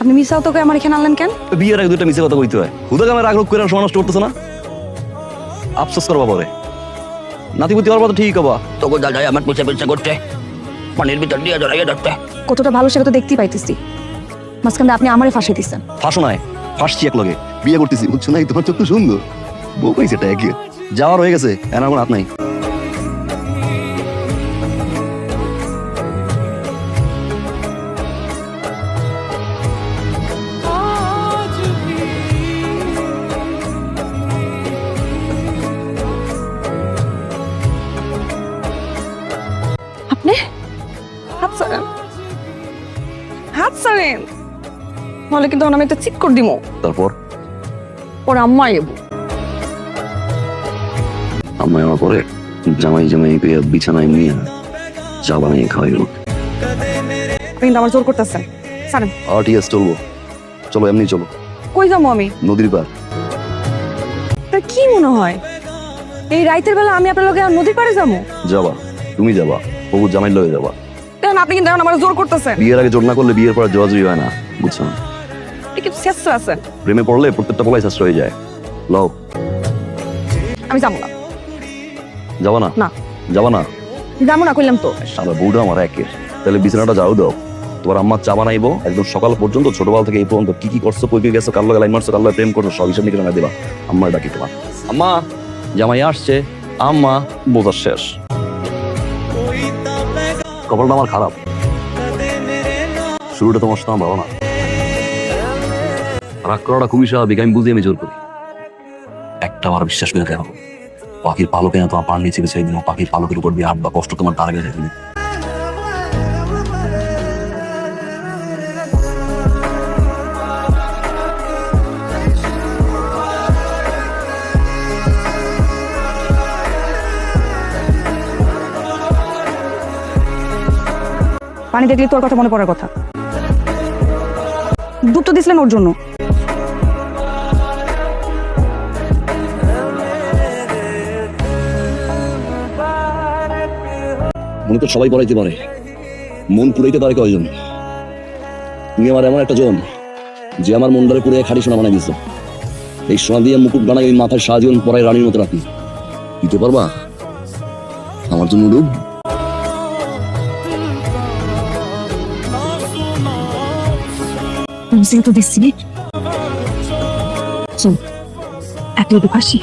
আপনি মিসাও তোকে আমার এখানে আনলেন কেন? বিয়ের আগে দুইটা মিছে কথা কইতে হয়। হুদা আমার রাগ রোগ করে সময় নষ্ট করতেছ না? আফসোস করবা পরে। নাতিপুতি হওয়ার কথা ঠিক হবা। তোকে দাদাই আমার পিছে পিছে করছে, পানির ভিতর দিয়ে জড়াইয়ে ধরতে। কতটা ভালো সেটা তো দেখতেই পাইতেছি। মাঝখানে আপনি আমারে ফাঁসিয়ে দিচ্ছেন। ফাঁসো নাই, ফাঁসছি এক লগে। বিয়ে করতেছি, বুঝছো নাই? তোমার চোখ তো সুন্দর। বউ পাইছে এটা একে। যাওয়ার হয়ে গেছে, এনার কোনো হাত নাই। আপনি হাত ছাড়েন, হাত ছাড়েন, নাহলে কিন্তু আমি একটা চিট করে দিব। তারপর পরে আম্মা এবো। আম্মা আমার পরে জামাই জামাই পেয়ে বিছানায় নিয়ে চা বানিয়ে খাওয়াইল। আপনি কিন্তু আমার জোর করতেছেন। ছাড়েন। ঠিক আছে, চলবো। চলো, এমনি চলো। কই যাবো আমি? নদীর পার। তা কি মনে হয় এই রাইতের বেলা আমি আপনার লগে নদীর পাড়ে যাবো? যাবা, তুমি যাবা, বহু জামাই লয়ে যাবা। দেখেন আপনি কিন্তু এখন আমার জোর করতেছেন। বিয়ের আগে জোর না করলে বিয়ের পর জোরাজুরি হয় না, বুঝছো না? কি শেষ আছেন? প্রেমে পড়লে প্রত্যেকটা বলাই শেষ হয়ে যায়। লও। আমি যাবো না। যাবা না? না যাবা না? যাবো না কইলাম তো। সারা বউটা আমার একের। তাহলে বিছানাটা যাও দাও। তোমার আম্মা চা বানাইবো একদম সকাল পর্যন্ত, ছোটবেলা থেকে এই পর্যন্ত কি কি করছো, কই কই গেছো, কার লগে লাইন মারছো, কার লগে প্রেম করছো, সব হিসাব নিকেশ দেবা। আম্মার ডাকি তোমার। আম্মা, জামাই আসছে। আম্মা, বোঝা শেষ। কপালটা আমার খারাপ। শুরুটা তোমার সাথে আমার ভালো না। রাগ করাটা খুবই স্বাভাবিক, আমি বুঝি, আমি জোর করি। একটা আমার বিশ্বাস করে দেখো, পাখির পালকে না তোমার পান নিচে গেছে, একদিন পাখির পালকের উপর দিয়ে হাঁটবা, কষ্ট তোমার তার গেছে। তুমি পানি দেখলে তোর কথা মনে পড়ার কথা। দুধ তো দিছিলেন ওর জন্য। মনে তো সবাই পড়াইতে পারে, মন পুরাইতে পারে কয়জন? তুমি আমার এমন একটা জন যে আমার মনটারে পুরে খাঁটি সোনা বানাই দিছো। এই সোনা দিয়ে মুকুট বানাই ওই মাথায় সারাজীবন পরাই রানীর মতো রাখি। দিতে পারবা আমার জন্য রূপ? তো দিচ্ছি চল এক লোক হাসি।